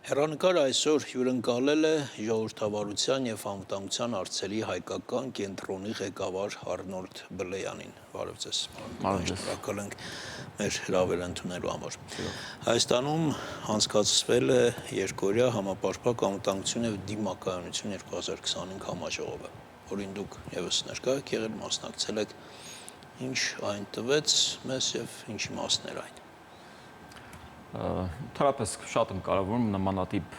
Հեռանկարը այսօր հյուրընկալել է ժողովրդավարության և անվտանգության հարցերի հայկական կենտրոնի ղեկավար Արնոլդ Բլեյանին։ Բարև ձեզ։ Շնորհակալ ենք մեր հրավերը ընդունելու համար։ Հայաստանում անցկացվել է երկօրյա համապարփակ անվտանգություն և դիմակայունություն 2025 համաժողովը, որին դուք ևս ներկա եք եղել, մասնակցել եք, ինչ այն տվեց մեզ և ինչ իմաստներ այն։ Ընդհանրապես շատ եմ կարևորում նմանատիպ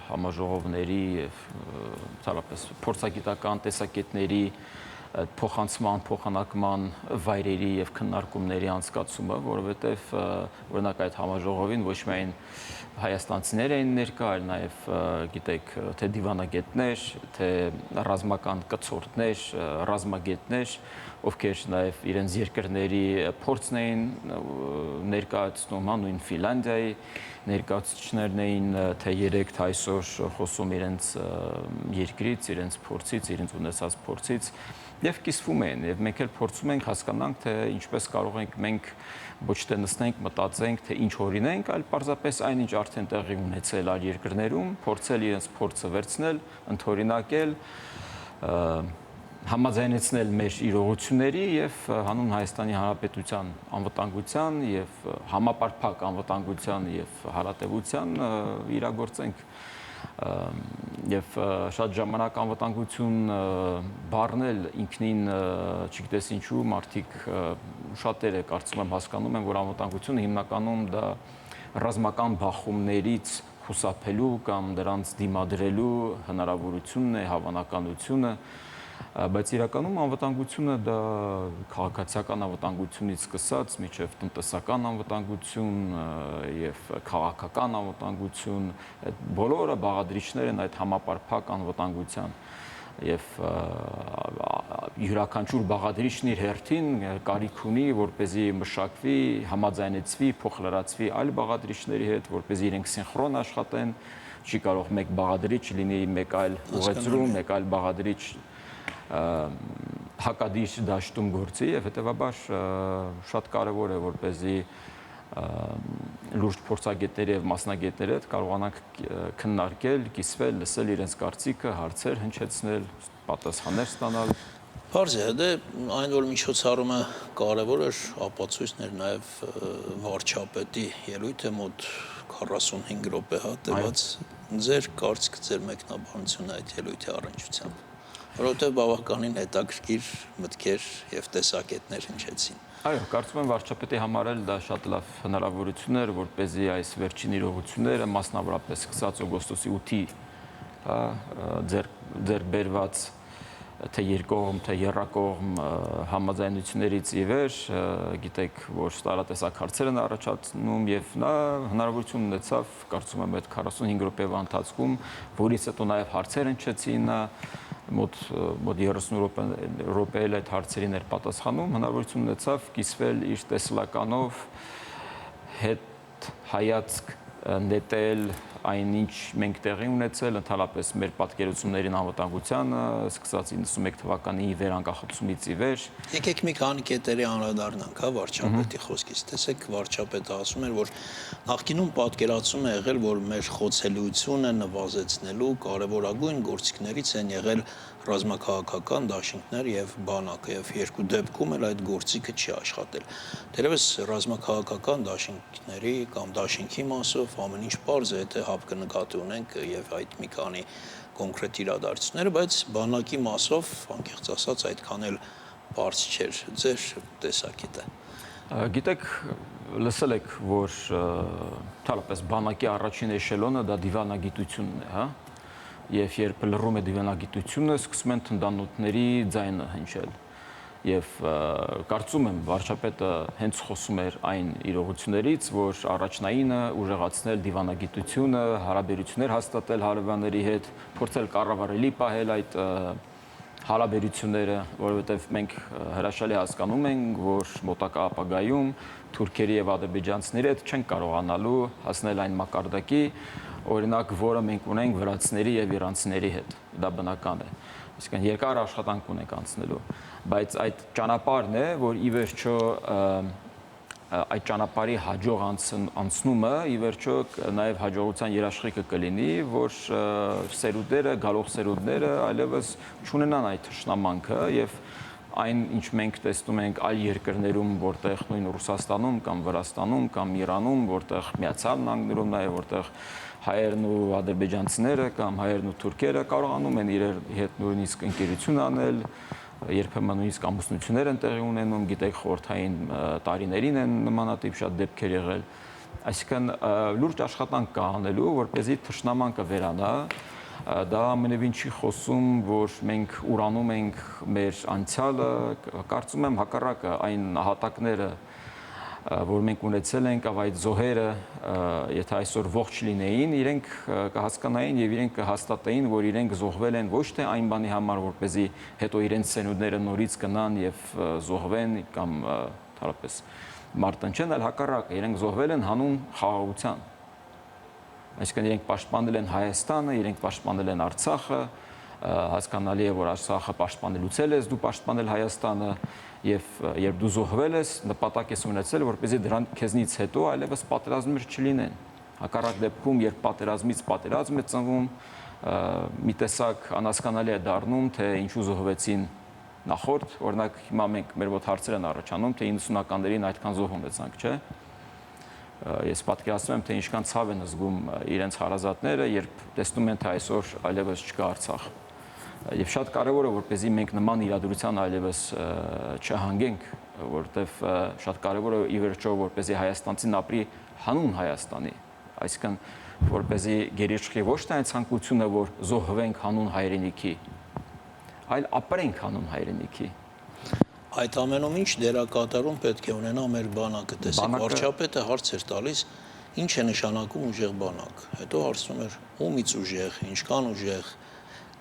համաժողովների և ընդհանրապես փորձագիտական տեսակետների փոխանցման, փոխանակման վայրերի և քննարկումների անցկացումը, որովհետև օրինակ այդ համաժողովին ոչ միայն հայաստանցիներ էին ներկա, այլ նաև գիտեք, թե դիվանագետներ, թե ռազմական կցորդներ, ռազմագետներ, ովքեր նաև իրենց երկրների փորձն էին ներկայացնում, նույն Ֆինլանդիայի ներկայացուցիչներն էին, թե երեք, թե այսօր խոսում իրենց երկրից, իրենց փորձից, իրենց ունեցած փորձից և կիսվում են, և մենք էլ փորձում ենք հասկանանք, թե ինչպես կարող ենք մենք ոչ թե նստենք, մտածենք, թե ինչ օրինենք, այլ պարզապես այնինչ արդեն տեղի ունեցել այլ երկրներում, փորձել իրենց փորձը վերցնել, ընդօրինակել, համաձայնեցնել մեր իրողությունների և հանուն Հայաստանի Հանրապետության անվտանգության և համապարփակ անվտանգության և հարատևության իրագործենք և շատ ժամանակ անվտանգություն բառն էլ ինքնին չգիտես ինչու մարդիկ շատերը կարծում եմ հասկանում են, որ անվտանգությունը հիմնականում դա ռազմական բախումներից խուսափելու կամ դրանց դիմադրելու հնարավորությունն է, հավանականությունը, բայց իրականում անվտանգությունը դա քաղաքացիական անվտանգությունից սկսած մինչև տնտեսական անվտանգություն և քաղաքական անվտանգություն, այդ բոլորը բաղադրիչներ են այդ համապարփակ անվտանգության և յուրաքանչյուր բաղադրիչն իր հերթին կարիք ունի, որպեսզի մշակվի, համաձայնեցվի, փոխլրացվի այլ բաղադրիչների հետ, որպեսզի իրենք սինխրոն աշխատեն, չի կարող մեկ բաղադրիչ լինի մեկ այլ ուղեծրում, մեկ այլ բաղադրիչ հակադիր դաշտում գործի և հետևաբար շատ կարևոր է, որպեսզի լուրջ փորձագետների և մասնագետների հետ կարողանանք քննարկել, կիսվել, լսել իրենց կարծիքը, հարցեր հնչեցնել, պատասխաններ ստանալ։ Պարզ է, դե այն, որ միջոցառումը կարևոր էր, ապացույցն էր նաև վարչապետի ելույթը մոտ 45 րոպե տևած, ձեր կարծիքը, ձեր մեկնաբանությունը այդ ելույթի առնչությամբ, որովհետև բավականին հետաքրքիր մտքեր և տեսակետներ հնչեցին։ Այո, կարծում եմ վարչապետի համար էլ դա շատ լավ հնարավորություն էր, որպեսզի այս վերջին իրողությունները, մասնավորապես սկսած օգոստոսի 8-ի ձեռք բերված թե երկկողմ, թե եռակողմ համաձայնություններից ի վեր, գիտեք, որ տարատեսակ հարցեր են առաջացնում և նա հնարավորություն ունեցավ, կարծում եմ այդ 45 րոպեվա ընթացքում, որից հետո նաև հարցեր հնչեցին, մոտ 30 րոպե էլ այդ հարցերին էր պատասխանում, հնարավորություն ունեցավ կիսվել իր տեսլականով, հետ հայացք նետել այն, ինչ մենք տեղի ունեցել, ընդհանրապես մեր պատկերացումներին անվտանգությանը, սկսած 91 թվականի վերանկախացումից ի վեր։ Եկեք մի քանի կետերի անդրադառնանք, վարչապետի խոսքից։ Տեսեք, վարչապետը ասում էր, որ նախկինում պատկերացում է եղել, որ մեր խոցելիությունը նվազեցնելու կարևորագույն գործիքներից են եղել ռազմաքաղաքական դաշինքներ և բանակը, և երկու դեպքում էլ այդ գործիքը չի աշխատել։ Դերևս ռազմաքաղաքական դաշինքների կամ դաշինքի մասով ամեն ինչ պարզ է, թե հապկը նկատի ունենք և այդ մի քանի կոնկրետ իրադարձությունները, բայց բանակի մասով, անկեղծ ասած, այդքան էլ պարզ չէր։ Ձեր տեսակետը։ Գիտեք, լսել եք, որ ընդհանրապես բանակի առաջին էշելոնը դա դիվանագիտությունն է, և երբ լռում է դիվանագիտությունը, սկսում են թնդանոթների ձայնը հնչել։ Եվ կարծում եմ վարչապետը հենց խոսում էր այն իրողություններից, որ առաջնայինը ուժեղացնել դիվանագիտությունը, հարաբերություններ հաստատել հարևանների հետ, փորձել կառավարելի պահել այդ հարաբերությունները, որովհետև մենք հրաշալի հասկանում ենք, որ մոտակա ապագայում թուրքերի և ադրբեջանցիների հետ չենք կարողանալու հասնել այն մակարդակի, օրինակ, որը մենք ունենք վրացիների և իրանցիների հետ, դա բնական է, այսինքն երկար աշխատանք ունենք անցնելու, բայց այդ ճանապարհն է, որ ի վերջո այդ ճանապարհի հաջող անցնումը ի վերջո նաև հաջողության երաշխիքը կլինի, որ սերունդները, գալող սերունդները այլևս չունենան այդ թշնամանքը եւ այն ինչ մենք տեսնում ենք այլ երկրներում, որտեղ նույն Ռուսաստանում կամ Վրաստանում կամ Իրանում, որտեղ Միացյալ Նահանգներում նաև որտեղ հայերն ու ադրբեջանցիները կամ հայերն ու թուրքերը կարողանում են իրար հետ նույնիսկ ընկերություն անել, երբեմն նույնիսկ ամուսնություններ են տեղի ունենում, գիտեք, խորհրդային տարիներին են նմանատիպ շատ դեպքեր եղել։ Այսինքն լուրջ աշխատանք կա անելու, որպեսզի թշնամանքը վերանա, դա ամենևին չի խոսում, որ մենք ուրանում ենք մեր անցյալը, կարծում եմ հակառակը այն նահատակները, որ մենք ունեցել ենք, այդ զոհերը, եթե այսօր ողջ լինեին, իրենք կհասկանային եւ իրենք կհաստատեին, որ իրենք զոհվել են ոչ թե այն բանի համար, որպեսզի հետո իրենց սերունդները նորից գնան եւ զոհվեն կամ թարապես մարտնչեն, այլ հակառակը, իրենք զոհվել են հանուն խաղաղության։ Այսինքն իրենք պաշտպանել են Հայաստանը, իրենք պաշտպանել են Արցախը, հասկանալի է, որ Արցախը պաշտպանելուց ես դու պաշտպանել Հայաստանը եւ երբ դու զոհվել ես, նպատակ ես ունեցել, որպեսզի դրան քեզնից հետո այլևս պատերազմներ չլինեն։ Հակառակ դեպքում, երբ պատերազմից պատերազմ է ծնվում, մի տեսակ անհասկանալի է դառնում, թե ինչու զոհվեցին նախորդ, օրինակ հիմա մենք մեր մոտ հարցեր են առաջանում, թե 90-ականներին այդքան զոհ ունեցանք, չէ՞։ Ես պատկերացնում եմ, թե ինչքան ցավ են զգում իրենց հարազատները, երբ տեսնում են, թե այսօր այլևս չկա Արցախ։ Եվ շատ կարևոր է, որպեսզի մենք նման իրադրության այլևս չհանգենք, որովհետև շատ կարևոր է ի վերջո, որպեսզի հայաստանցին ապրի հանուն Հայաստանի, այսինքն որպեսզի գերիշխի ոչ թե այն ցանկությունը, որ զոհվենք հանուն հայրենիքի, այլ ապրենք հանուն հայրենիքի։ Այդ ամենում ինչ դերակատարում պետք է ունենա մեր բանակը, տեսեք, վարչապետը հարց էր տալիս, ինչ է նշանակում ուժեղ բանակ, հետո հարցնում էր ումից ուժեղ, ինչքան ուժեղ,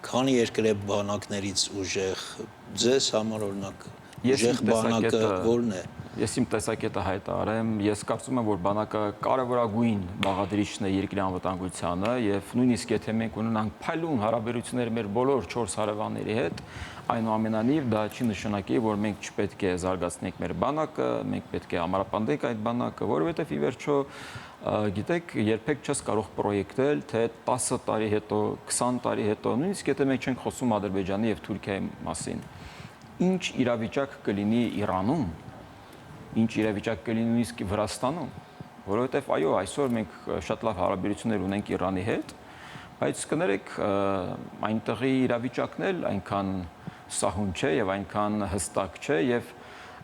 քանի երկրի բանակներից ուժեղ, ձեզ համար օրինակ ուժեղ բանակը որն է։ Ես իմ տեսակետը հայտարարեմ, ես կարծում եմ, որ բանակը կարևորագույն բաղադրիչն է երկրի անվտանգությանը եւ նույնիսկ եթե մենք ունենանք փայլուն հարաբերություններ մեր բոլոր 4 հարևանների հետ, այնուամենայնիվ դա չի նշանակի, որ մենք չպետք է զարգացնենք մեր բանակը, մենք պետք է ամրապնդենք այդ բանակը, որովհետեւ ի վերջո գիտեք, երբեք չես կարող պրոյեկտել, թե 10 տարի հետո, 20 տարի հետո, նույնիսկ եթե մենք չենք խոսում Ադրբեջանի եւ Թուրքիայի մասին, ինչ իրավիճակ կլինի Իրանում, ինչ իրավիճակ կլինի նույնիսկ Վրաստանում, որովհետև այո, այսօր մենք շատ լավ հարաբերություններ ունենք Իրանի հետ, բայց կներեք, այնտեղի իրավիճակն էլ այնքան սահուն չէ եւ այնքան հստակ չէ եւ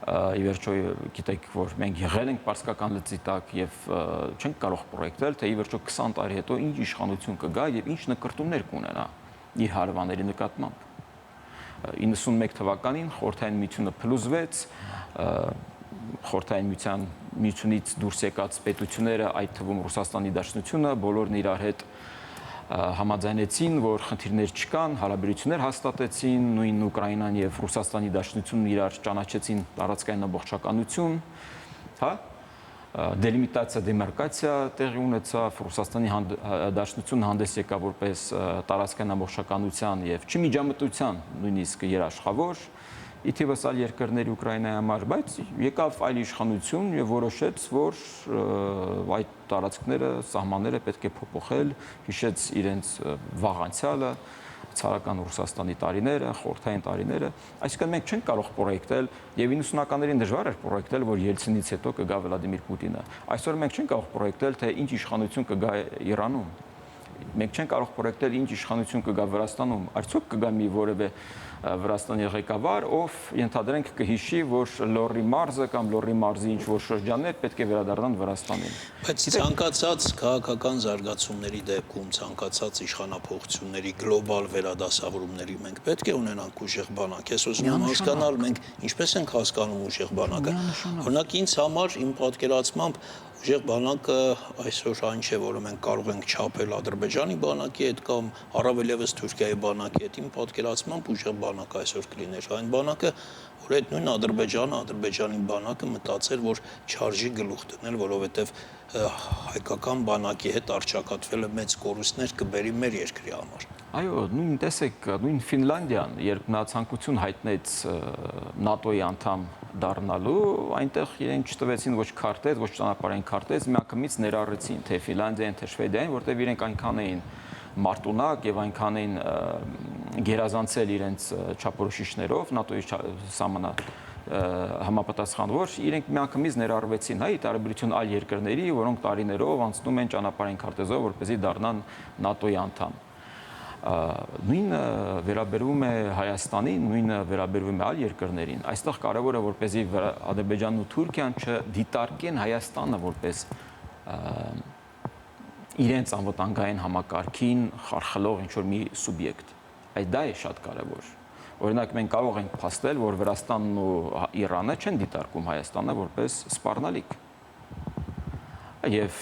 ի վերջո գիտեք, որ մենք եղել ենք պարսկական լծի տակ եւ չենք կարող պրոյեկտել, թե ի վերջո 20 տարի հետո ինչ իշխանություն կգա եւ ինչ նկրտումներ կունենա իր հարևանների նկատմամբ։ 91 թվականին Խորհրդային Միությունը փլուզվեց, Խորհրդային Միությունից դուրս եկած պետությունները, այդ թվում Ռուսաստանի Դաշնությունը, բոլորն իրար հետ համաձայնեցին, որ խնդիրներ չկան, հարաբերություններ հաստատեցին, նույն Ուկրաինան եւ Ռուսաստանի Դաշնությունն իրար ճանաչեցին տարածքային ամբողջականություն, հա, դելիմիտացիա, դեմարկացիա տեղի ունեցավ, Ռուսաստանի Դաշնությունը հանդես եկավ որպես տարածքային ամբողջականության եւ չմիջամտության նույնիսկ երաշխավոր, ի թիվս այլ երկրների Ուկրաինայի համար, բայց եկավ այլ իշխանություն եւ որոշեց, որ այդ տարածքները, սահմանները պետք է փոփոխել, հիշեց իրենց վաղ անցյալը, ցարական Ռուսաստանի տարիները, խորհրդային տարիները, այսինքն մենք չենք կարող պրոյեկտել եւ 90-ականներին դժվար էր պրոյեկտել, որ Ելցինից հետո կգա Վլադիմիր Պուտինը։ Այսօր մենք չենք կարող պրոյեկտել, թե ինչ իշխանություն կգա Իրանում։ Մենք չենք կարող պրոյեկտել ինչ իշխանություն կգա Վրաստանում, արդյոք կգա մի որևէ Վրաստանի ղեկավար, ով ենթադրենք կհիշի, որ Լոռի մարզը կամ Լոռի մարզի ինչ որ շրջաններ պետք է վերադառնան Վրաստանին։ Բայց ցանկացած քաղաքական զարգացումների դեպքում, ցանկացած իշխանափոխությունների գլոբալ վերադասավորումների մենք պետք է ունենանք ուժեղ բանակ։ Ես ուզում եմ հասկանալ, մենք ինչպես ենք հասկանում ուժեղ բանակը։ Օրինակ ինձ համար իմ պատկերացմամբ ուժեղ բանակը այսօր այն չէ, որը մենք կարող ենք չափել Ադրբեջանի բանակի հետ կամ առավել եւս Թուրքիայի բանակի հետ։ Իմ պատկերացմամբ ուժեղ բանակ այսօր կլիներ այն բանակը, որ այդ նույն Ադրբեջանի բանակը մտածեր, որ չարժի գլուխ դնել, որովհետեւ հայկական բանակի հետ արճակատվելը մեծ կորուստներ կբերի մեր երկրի համար։ Այո, նույն տեսեք, նույն Ֆինլանդիան, երբ նա ցանկություն հայտնեց ՆԱՏՕ-ի անդամ դառնալու, այնտեղ իրենք չտվեցին ոչ քարտեզ, ոչ ճանապարհային քարտեզ, միանգամից ներառեցին թե Ֆինլանդիային, թե Շվեդիային, որտեղ իրենք այնքան էին մարտունակ եւ այնքան էին գերազանցել իրենց չափորոշիչներով ՆԱՏՕ-ի սահմանա համապատասխան, որ իրենք միանգամից ներառվեցին, ի տարբերություն այլ երկրների, որոնք տարիներով անցնում են ճանապարհային քարտեզով, որպեսզի դառնան ՆԱՏՕ-ի անդամ։ Նույնը վերաբերվում է Հայաստանին, նույնը վերաբերվում է այլ երկրներին։ Այստեղ կարևոր է, որպեսզի Ադրբեջանն ու Թուրքիան չդիտարկեն Հայաստանը որպես իրենց անվտանգային համակարգին խարխլող ինչ-որ մի սուբյեկտ։ Այդ դա է շատ կարևոր։ Օրինակ մենք կարող ենք փաստել, որ Վրաստանն ու Իրանը չեն դիտարկում Հայաստանը որպես սպառնալիք։ Եվ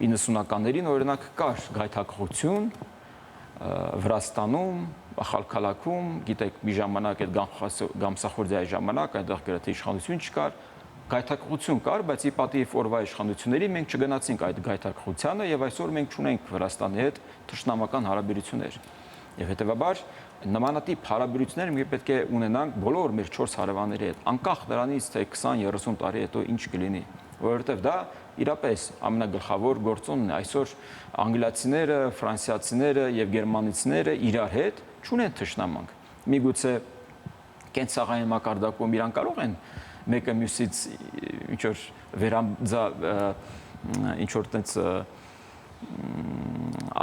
90-ականներին օրինակ կար գայթակղություն Վրաստանում, Խալքալաքում, գիտեք, մի ժամանակ այդ Գամսախորդիայի ժամանակ այնտեղ գրեթե իշխանություն չկար, գայթակղություն կար, բայց ի պատիվ օրվա իշխանությունների մենք չգնացինք այդ գայթակղությանը եւ այսօր մենք չունենք Վրաստանի հետ թշնամական հարաբերություններ։ Եվ հետեւաբար նմանատիպ հարաբերություններ մենք պետք է ունենանք բոլոր մեր 4 հարևանների հետ, անկախ նրանից թե 20-30 տարի հետո ինչ կլինի, որովհետեւ դա իրապես ամենագլխավոր գործոնն է։ Այսօր անգլիացիները, ֆրանսիացիները եւ գերմանացիները իրար հետ չունեն թշնամանք։ Միգուցե կենցաղային մակարդակում իրան կարող են մեկը մյուսից ինչ որ ինչ որ տենց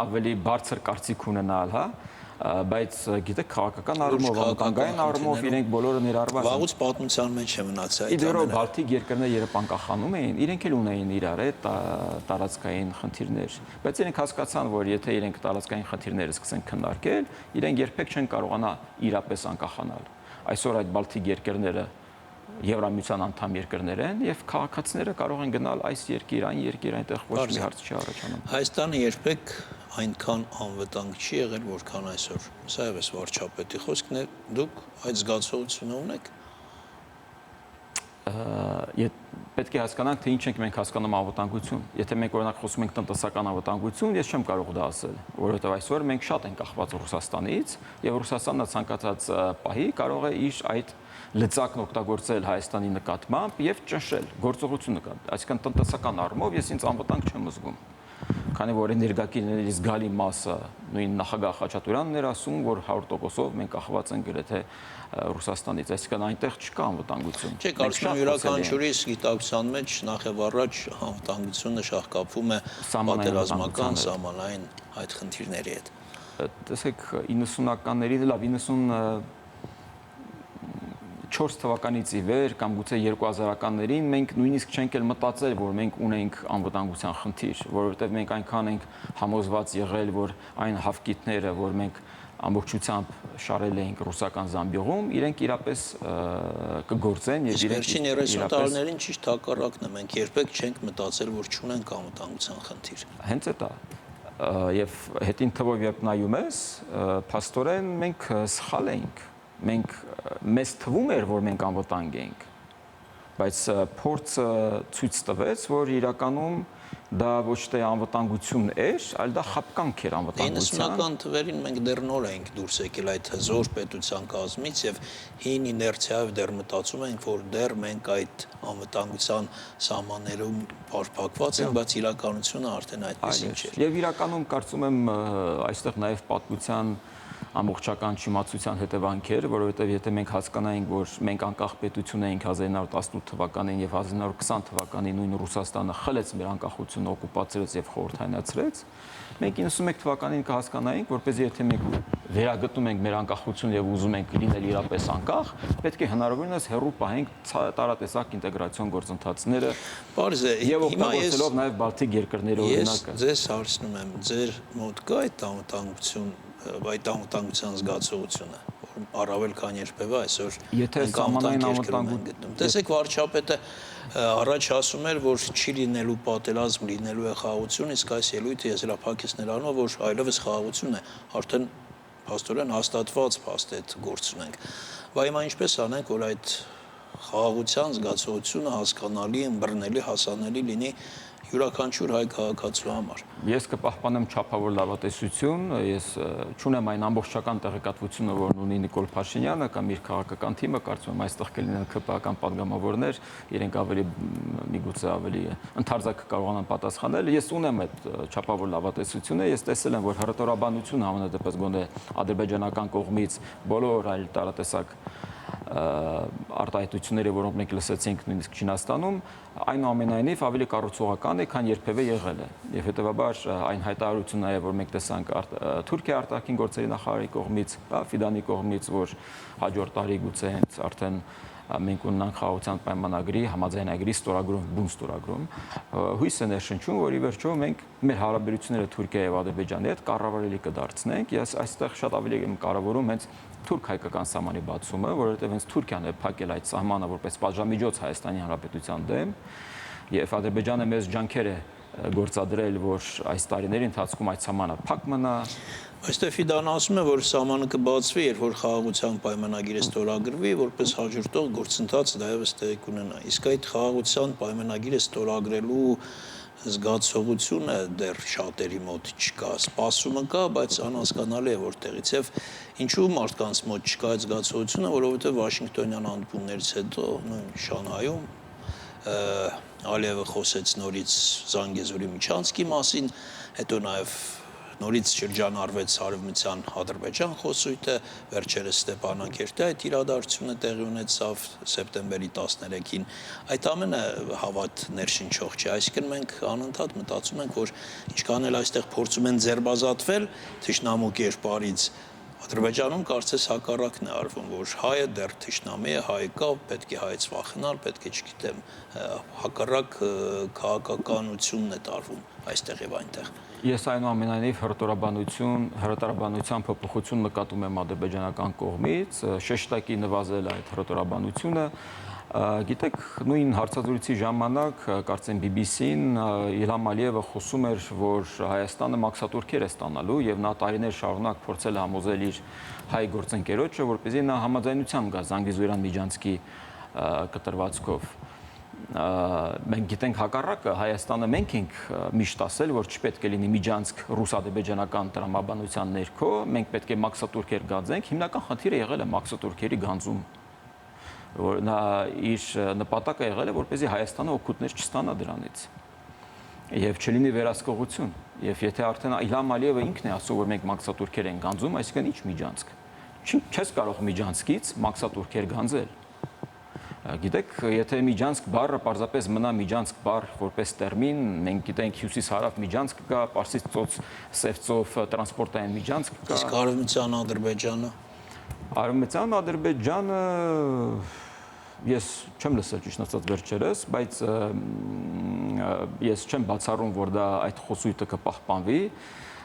ավելի բարձր կարծիք ունենալ, հա, բայց գիտեք քաղաքական առումով, անվտանգային առումով իրենք բոլորը ներառված են։ Վաղուց պատմության մեջ է մնացել այդ Իդերո Բալթիկ երկրները երբ անկախանում էին, իրենք էլ ունեին իրար հետ տարածքային խնդիրներ, բայց իրենք հասկացան, որ եթե իրենք տարածքային խնդիրները սկսեն քննարկել, իրենք երբեք չեն կարողանա իրապես անկախանալ։ Այսօր այդ Բալթիկ երկրները Եվրամիության անդամ երկրներ են եւ քաղաքացիները կարող են գնալ այս երկիր, այն երկիր, այնտեղ ոչ մի հարց չի առաջանում։ Հայաստանը երբեք այնքան անվտանգ չի եղել, որքան այսօր։ Սա եւս վարչապետի խոսքն է, դուք այդ զգացողությունը ունեք։ Պետք է հասկանանք, թե ինչ ենք մենք հասկանում անվտանգություն։ Եթե մենք օրինակ խոսում ենք տնտեսական անվտանգություն, ես չեմ կարող դա ասել, որովհետև այսօր մենք շատ ենք կախված Ռուսաստանից, եւ Ռուսաստանը ցանկացած պահի կարող է իր այդ լծակն օգտագործել Հայաստանի նկատմամբ եւ ճնշել գործողություն նկատմամբ։ Այսինքն տնտեսական առումով ես ինձ անվտանգ չեմ զգում։ Քանի որ էներգակիրների զգալի մասը նույն նախագահ Խաչատուրյանն էր ասում, որ 100%-ով մենք կախված ենք գրեթե Ռուսաստանից, այսինքն այնտեղ չկա անվտանգություն։ Չէ, կարծում եմ յուրաքանչյուրի գիտակցության մեջ նախ եւ առաջ անվտանգությունը շահկապվում է պատերազմական սահմանային այդ խնդիրների հետ։ Տեսեք 90-ականների, լավ 94 թվականից ի վեր կամ գուցե 2000-ականներին մենք նույնիսկ չենք էլ մտածել, որ մենք ունենք անվտանգության խնդիր, որովհետև մենք այնքան ենք համոզված եղել, որ այն հավկիթները, որ մենք ամբողջությամբ շարել էինք ռուսական զամբյուղում, իրենք իրապես կգործեն եւ իրենք վերջին 30 տարիներին ճիշտ հակառակն է, մենք երբեք չենք մտածել, որ չունենք անվտանգության խնդիր։ Հենց այդ է։ Եվ հետին թվով երբ նայում ես, փաստորեն մենք սխալ էինք։ Մենք մեզ թվում էր, որ մենք անվտանգ ենք, բայց փորձը ցույց տվեց, որ իրականում դա ոչ թե անվտանգություն էր, այլ դա խապկանք էր անվտանգության։ 90-ական թվերին մենք դեռ նոր էինք դուրս եկել այդ հզոր պետության կազմից եւ հին իներցիայով դեռ մտածում ենք, որ դեռ մենք այդ անվտանգության սահմաններում փակված ենք, բայց իրականությունը արդեն այդպեսին չէ։ Եվ իրականում կարծում եմ այստեղ նաեւ պատմության ամբողջական չիմացության հետևանքեր, որովհետև եթե մենք հասկանայինք, որ մենք անկախ պետություն էինք 1918 թվականին եւ 1920 թվականին նույն Ռուսաստանը խլեց մեր անկախությունը, օկուպացրեց եւ խորհրդայնացրեց, մենք 91 թվականին կհասկանայինք, որպեսզի եթե մենք վերագտնում ենք մեր անկախությունը եւ ուզում ենք լինել իրապես անկախ, պետք է հնարավորինս հեռու պահենք տարատեսակ ինտեգրացիոն գործընթացները, Պարզ է, եւ օգտագործելով նաեւ Բալթիկ երկրների օրինակը։ Ես ձեզ հարցնում եմ, ձեր մոտ կա այդ անվտանգություն, այդ անվտանգության զգացողությունը, որ առավել քան երբևէ այսօր եթե սահմանային անվտանգություն։ Տեսեք, վարչապետը առաջ ասում էր, որ չի լինելու պատերազմ, լինելու է խաղաղություն, իսկ այս ելույթը եզրափակեց նրանով, որ այլևս խաղաղություն է, արդեն փաստորեն հաստատված փաստ այդ գործ ունենք։ Բայց հիմա ինչպես անենք, որ այդ խաղաղության զգացողությունը հասկանալի, ըմբռնելի, հասանելի լինի յուրաքանչյուր հայ քաղաքացու համար։ Ես կպահպանեմ չափավոր լավատեսություն, ես չունեմ այն ամբողջական տեղեկատվությունը, որն ունի Նիկոլ Փաշինյանը կամ իր քաղաքական թիմը, կարծում եմ այստեղ կլինեն ԿՊԱ-ական падգամավորներ, իրենք ավելի միգուցե ավելի ընդարձակ կարողանան պատասխանել։ Ես ունեմ այդ չափավոր լավատեսությունը, ես տեսել եմ, որ հռետորաբանությունը համենայնպես գոնե ադրբեջանական կողմից բոլոր այլ տարատեսակ արտահայտությունները, որոնք մենք լսեցինք նույնիսկ Չինաստանում, այնուամենայնիվ ավելի կառուցողական է, քան երբևէ եղել է։ Եվ հետևաբար այն հայտարարությունը, որ մենք տեսանք Թուրքիա արտաքին գործերի նախարարի կողմից, Ֆիդանի կողմից, որ հաջորդ տարի գուցե հենց արդեն մենք ունենանք խաղաղության պայմանագրի համաձայնագրի ստորագրում, բուն ստորագրում, հույս է ներշնչում, որ ի վերջո մենք մեր հարաբերությունները Թուրքիայի եւ Ադրբեջանի հետ կառավարելի կդարձնենք։ Ես այստեղ շատ ավելի եմ կարևորում հենց թուրք-հայկական սահմանի բացումը, որովհետև հենց Թուրքիան է փակել այդ սահմանը որպես պատժամիջոց Հայաստանի Հանրապետության դեմ, եւ Ադրբեջանը մեծ ջանքեր է գործադրել, որ այս տարիների ընթացքում այդ սահմանը փակ մնա։ Այստեղ Ֆիդան ասում է, որ սահմանը կբացվի, երբ որ խաղաղության պայմանագիրը ստորագրվի, որպես հաջորդող գործընթաց դա եւս տեղի կունենա։ Իսկ այդ խաղաղության պայմանագիրը ստորագրելու զգացողությունը դեռ շատերի մոտ չկա, սպասումը կա, բայց անհասկանալի է որտեղից եւ ինչու մարդկանց մոտ չկա այդ զգացողությունը, որովհետեւ Վաշինգտոնյան հանդիպումներից հետո նույն Շանհայում Ալիևը խոսեց նորից Զանգեզուրի միջանցքի մասին, հետո նաեւ նորից շրջանառվեց Արևմտյան Ադրբեջան խոսույթը, վերջերս Ստեփանակերտի այդ իրադարձությունը տեղի ունեցավ սեպտեմբերի 13-ին։ Այդ ամենը հավատ ներշնչող չէ, այսինքն մենք անընդհատ մտածում ենք, որ ինչքան էլ այստեղ փորձում են ձերբազատվել թշնամու կերպարից, Ադրբեջանում կարծես հակառակն է արվում, որ հայը դեռ թշնամի է, հայը կա, պետք է հայից վախենալ, պետք է, չգիտեմ, հակառակ քաղաքականությունն է տարվում այստեղ եւ այնտեղ։ Ես այնուամենայնիվ հռետորաբանության փոփոխություն նկատում եմ ադրբեջանական կողմից, շեշտակի նվազել այդ հռետորաբանությունը։ Գիտեք, նույն հարցազրույցի ժամանակ, կարծեմ BBC-ին Իլհամ Ալիևը խոսում էր, որ Հայաստանը մաքսատուրքեր է ստանալու եւ նա տարիներ շարունակ փորձել է համոզել իր հայ գործընկերոջը, որպեսզի նա համաձայնության գա Զանգեզուրյան միջանցքի կտրվածքով։ Մենք գիտենք հակառակը, Հայաստանը մենք ենք միշտ ասել, որ չպետք է լինի միջանցք ռուս-ադրբեջանական տրամաբանության ներքո, մենք պետք է մաքսատուրքեր գանձենք, հիմնական խնդիրը եղել է մաքսատուրքերի գանձում, որ նա իր նպատակը եղել է, որպեսզի Հայաստանը օգուտներ չստանա դրանից եւ չլինի վերահսկողություն։ Եվ եթե արդեն Իլհամ Ալիևը ինքն է ասում, որ մենք մաքսատուրքեր ենք գանձում, այսինքն ինչ միջանցք։ Չես կարող միջանցքից մաքսատուրքեր գանձել։ Գիտեք, եթե միջանցք բառը պարզապես մնա միջանցք բառ որպես տերմին, մենք գիտենք հյուսիս-հարավ միջանցք կա, Պարսից ծոց Սև ծով տրանսպորտային միջանցք կա։ Իսկ Արևմտյան Ադրբեջանը։ Արևմտյան Ադրբեջանը ես չեմ լսել ճիշտ ասած վերջերս, բայց ես չեմ բացառում, որ դա այդ խոսույթը կպահպանվի,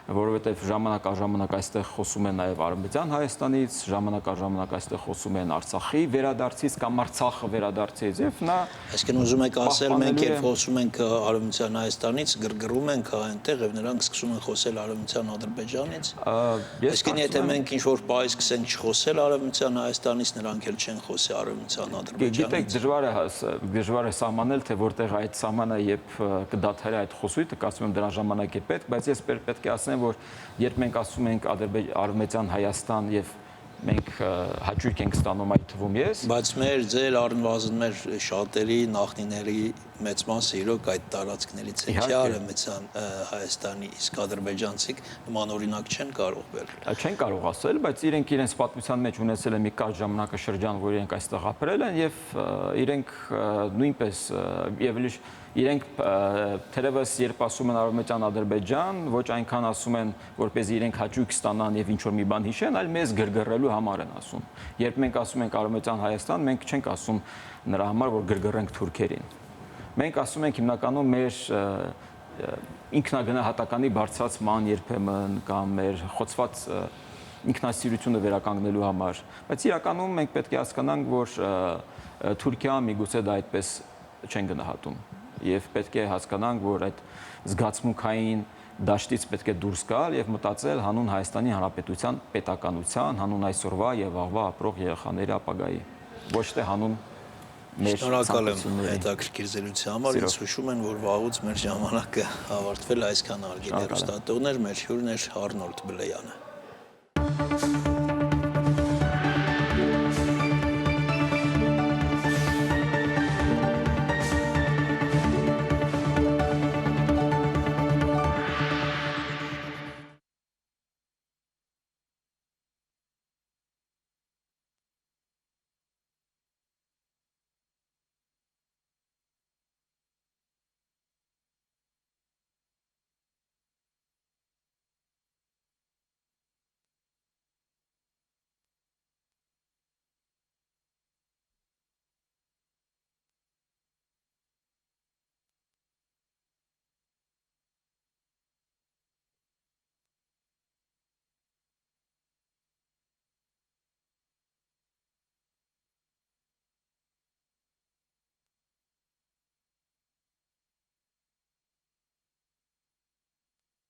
որովհետև ժամանակ առ ժամանակ այստեղ խոսում են նաև Արևմտյան Հայաստանից, ժամանակ առ ժամանակ այստեղ խոսում են Արցախի վերադարձից կամ Արցախը վերադարձից եւ նա այսինքն ուզում եք ասել մենք երբ խոսում ենք Արևմտյան Հայաստանից գրգռում ենք այնտեղ եւ նրանք սկսում են խոսել Արևմտյան Ադրբեջանից։ Այսինքն եթե մենք ինչ որ բայ սկսենք չխոսել Արևմտյան Հայաստանից, նրանք էլ չեն խոսի Արևմտյան Ադրբեջանից։ Գիտեք, դժվար է սահմանել, թե որտեղ այդ սահմանը երբ կդադարի այդ խոսույթը, կարծում եմ դրան ժամանակ է պետք, բայց ես պետք է ասեմ, որ երբ մենք ասում ենք Արևմտյան Հայաստան եւ մենք հաճույք ենք ստանում այդ թվում ես, բայց ձեր առնվազն մեր շատերի նախնիների մեծ մասը իրոք այդ տարածքներից են, չէ՞ Արևմտյան Հայաստանի, իսկ ադրբեջանցիք նման օրինակ չեն կարող բերել։ Չեն կարող ասել, բայց իրենք իրենց պատմության մեջ ունեցել են մի կարճ ժամանակաշրջան, որ իրենք այստեղ ապրել են եւ իրենք նույնպես եւ իրենք թերևս երբ ասում են Արևմտյան Ադրբեջան, ոչ այնքան ասում են, որպեսզի իրենք հաճույք ստանան եւ ինչ որ մի բան հիշեն, այլ մեզ գրգռելու համար են ասում։ Երբ մենք ասում ենք Արևմտյան Հայաստան, մենք չենք ասում նրա համար, որ գրգռենք թուրքերին։ Մենք ասում ենք հիմնականում մեր ինքնագնահատականի բարձրացման երբեմն կամ մեր խոցված ինքնասիրությունը վերականգնելու համար, բայց իրականում մենք պետք է հասկանանք, որ Թուրքիան միգուցե դա այդպես չեն գնահատում եւ պետք է հասկանանք, որ այդ զգացմունքային դաշտից պետք է դուրս գալ եւ մտածել հանուն Հայաստանի Հանրապետության պետականության, հանուն այսօրվա եւ վաղվա ապրող երեխաների ապագայի, ոչ թե հանուն մեր Շնորհակալ եմ ցանկությունների։ հետաքրքիր զրույցի համար։ Ինձ հուշում են, որ վաղուց մեր ժամանակը ավարտվել է, այսքան հարգելի հեռուստատողներ, մեր հյուրն էր Արնոլդ Բլեյանը։